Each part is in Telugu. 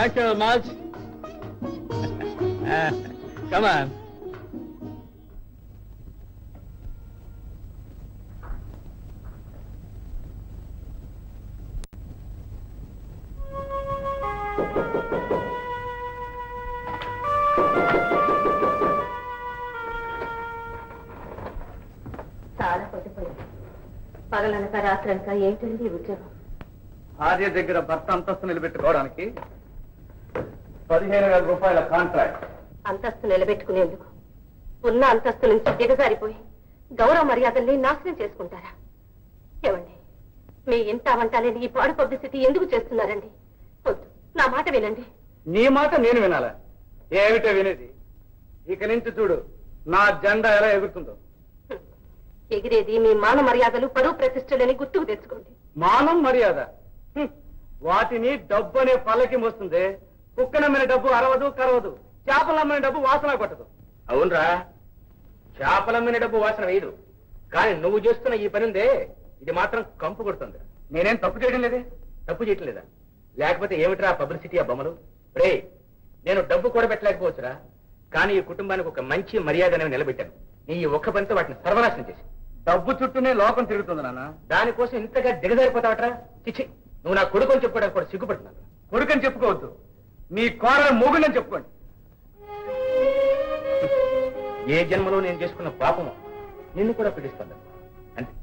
Bachelor March. Come on. చాలా పొద్దుపోయింది. పగలనక రాత్రనక ఏంటండి ఉద్యోగం? భార్య దగ్గర భర్త అంతస్తు నిలబెట్టుకోవడానికి 15,000 రూపాయల కాంట్రాక్ట్. అంతస్తు నిలబెట్టుకునేందుకు ఉన్న అంతస్తు నుంచి దిగజారిపోయి గౌరవ మర్యాదల్ని నాశనం చేసుకుంటారా? ఏమండి, మీ ఇంట వంటాలని ఈ పాడు పబ్లిసిటీ ఎందుకు చేస్తున్నారండి? వద్దు, నా మాట వినండి. నీ మాట నేను వినాలా? ఏమిటో వినేది? ఇక నుంచి చూడు నా జెండా ఎలా ఎగురుతుందో. ఎగిరేది మీ మాన మర్యాదలు, పరువు ప్రతిష్టలని గుర్తుకు తెచ్చుకోండి. మానం మర్యాద వాటిని డబ్బు అనే పల్లకి మోస్తుంది. కుక్కనమ్మిన డబ్బు అరవదు కరవదు, చేపలమ్మిన డబ్బు వాసన కొట్టదు. అవునరా, చేపలమ్మిన డబ్బు వాసన వేయదు, కానీ నువ్వు చేస్తున్న ఈ పని ఉందే, ఇది మాత్రం కంపు కొడుతుంది. నేనేం తప్పు చేయడం లేదే. తప్పు చేయటం లేదా? లేకపోతే ఏమిట్రా పబ్లిసిటీ ఆ బొమ్మలు? రే, నేను డబ్బు కూడబెట్టలేకపోవచ్చురా, కానీ ఈ కుటుంబానికి ఒక మంచి మర్యాద అనేవి నిలబెట్టాను. నీ ఈ ఒక్క పనితో వాటిని సర్వనాశనం చేసి. డబ్బు చుట్టూనే లోకం తిరుగుతుంది నాన్న. దానికోసం ఇంతగా దిగజారిపోతావట్రా? చిచ్చి, నువ్వు నా కొడుకుని చెప్పుకోవడానికి కూడా సిగ్గుపడుతున్నాను. కొడుకని చెప్పుకోవద్దు, నీ కోరల మూగులని చెప్పుకోండి. ఏ జన్మలో నేను చేసుకున్న పాపము నిన్ను కూడా పీడిస్తాను అంతే.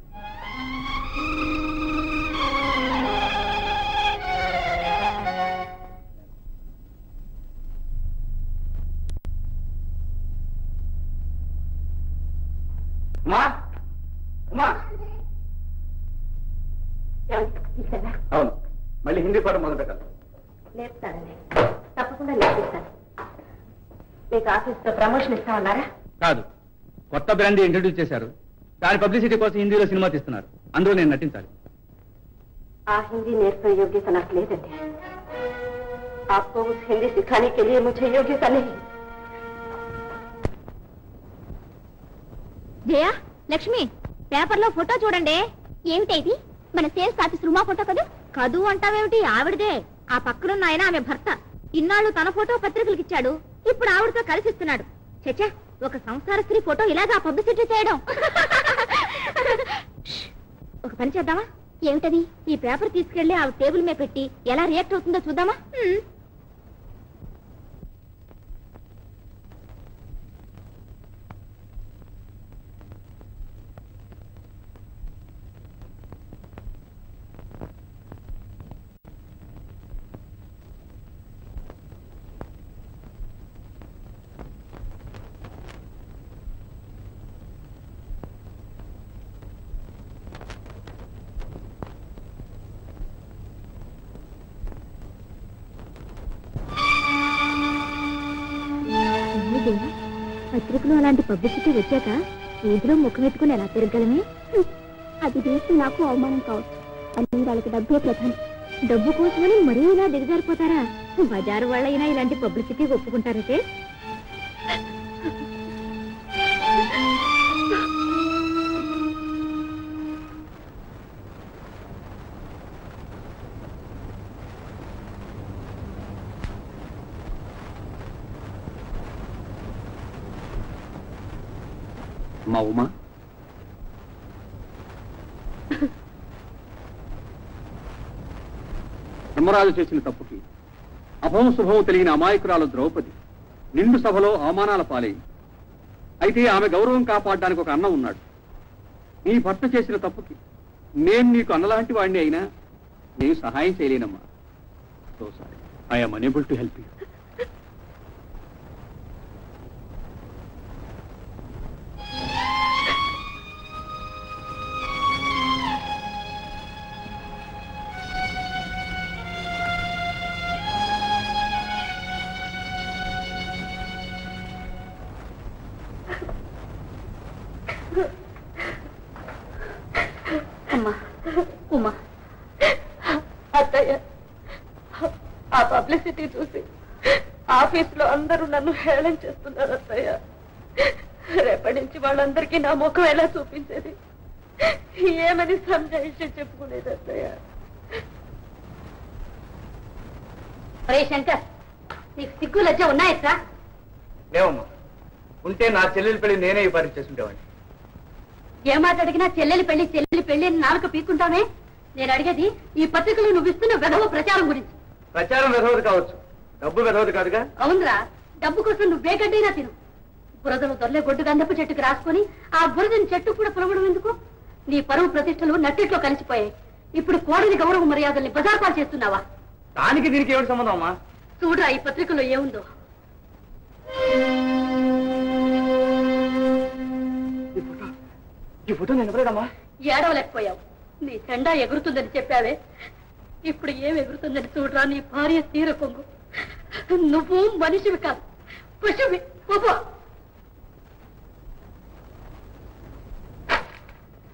అవును, మళ్ళీ హిందీ పాఠం మొదలు పెట్టాలి. నేర్పుతానండి, తప్పకుండా నేర్పిస్తాను. మీకు ఆఫీస్లో ప్రమోషన్ ఇస్తామన్నారా? కాదు, కొత్త బ్రాండ్ ఇంట్రడ్యూస్ చేశారు. దాని పబ్లిసిటీ కోసం హిందీలో సినిమా తీస్తున్నారు. అందులో నేను నటించాలి. ఆ హిందీ నేర్పే యోగ్యత నాకు లేదండి. आपको उस हिंदी सिखाने के लिए मुझे योग्यता नहीं. జయ, లక్ష్మి, పేపర్లో ఫోటో చూడండి. ఏమిటైది? మన సేల్స్ ఆఫీస్ రూమా ఫోటో కదా? కదు అంటావేమిటి? ఆవిడదే. ఆ పక్కనున్న ఆయన ఆమె భర్త. ఇన్నాళ్ళు తన ఫోటో పత్రికలకు ఇచ్చాడు, ఇప్పుడు ఆవిడతో కలిసిస్తున్నాడు. చచ్చా, ఒక సంసార స్త్రీ ఫోటో ఇలాగా పబ్లిసిటీ చేయడం. ఒక పని చేద్దామా? ఏమిటది? ఈ పేపర్ తీసుకెళ్లి ఆవిడ టేబుల్ మీద పెట్టి ఎలా రియాక్ట్ అవుతుందో చూద్దామా? పత్రికలో అలాంటి పబ్లిసిటీ వచ్చాక వీధిలో ముఖం ఎత్తుకుని ఎలా తిరగలమే? అది చూసి నాకు అవమానం కావచ్చు, అని వాళ్ళకి డబ్బే ప్రధానం. డబ్బు కోసమని మరీ ఇలా దిగజారిపోతారా? బజారు వాళ్ళైనా ఇలాంటి పబ్లిసిటీ ఒప్పుకుంటారంటే. మా ఉమా, ధర్మరాజు చేసిన తప్పుకి అభవం శుభము తెలియని అమాయకురాలు ద్రౌపది నిండు సభలో అవమానాల పాలైంది. అయితే ఆమె గౌరవం కాపాడడానికి ఒక అన్న ఉన్నాడు. నీ భర్త చేసిన తప్పుకి నేను నీకు అన్నలాంటి వాడిని అయినా నేను సహాయం చేయలేనమ్మా. So sorry, I'm unable to help you. Uma, అత్తయ్య, ఆ పబ్లిసిటీ చూసి ఆఫీస్లో అందరూ నన్ను హేళన చేస్తున్నారు అత్తయ్య. రేపటి నుంచి వాళ్ళందరికీ నా ముఖం ఎలా చూపించేది? ఏమని సంజాయిషి చెప్పుకునేది అత్తయ్య? ఒరే శంకర్, నీకు సిగ్గు లజ్జ ఉన్నాయట్రా? లేవమ్మా, ఉంటే నా చెల్లెలి పెళ్లి నేనే ఈ పని చేసుకుంటేవాడిని. ఏ మాట అడిగినా చెల్లెలి పెళ్లి అని నాలుక పీక్కుంటామే. నేను అడిగేది ఈ పత్రికలో నువ్వు ఇస్తున్న వెధవ ప్రచారం గురించి. ప్రచారం వెధవది కావచ్చు, డబ్బు వెధవది కాదుగా. అవునరా, డబ్బు కోసం నువ్వు వేగడ్డైనా తిను. బురదలు దొరలే గొడ్డు గంధపు చెట్టుకు రాసుకొని ఆ బురదని చెట్టు కూడా పొలవడం ఎందుకు? నీ పరువు ప్రతిష్టలు నట్టిట్లో కలిసిపోయాయి. ఇప్పుడు కోడలి గౌరవ మర్యాదల్ని బజార్పాలు చేస్తున్నావా? దానికి దీనికి ఏమిటి సంబంధం అమ్మా? చూడరా ఈ పత్రికలో ఏముందో. ఈ ఫోటో నేను ఎవరేదమ్మా? ఏడవలేకపోయావు. నీ జెండా ఎగురుతుందని చెప్పావే, ఇప్పుడు ఏం ఎగురుతుందని చూడరా. నీ భార్య తీర కొంగు. నువ్వు మనిషివి కాదు, పశువి.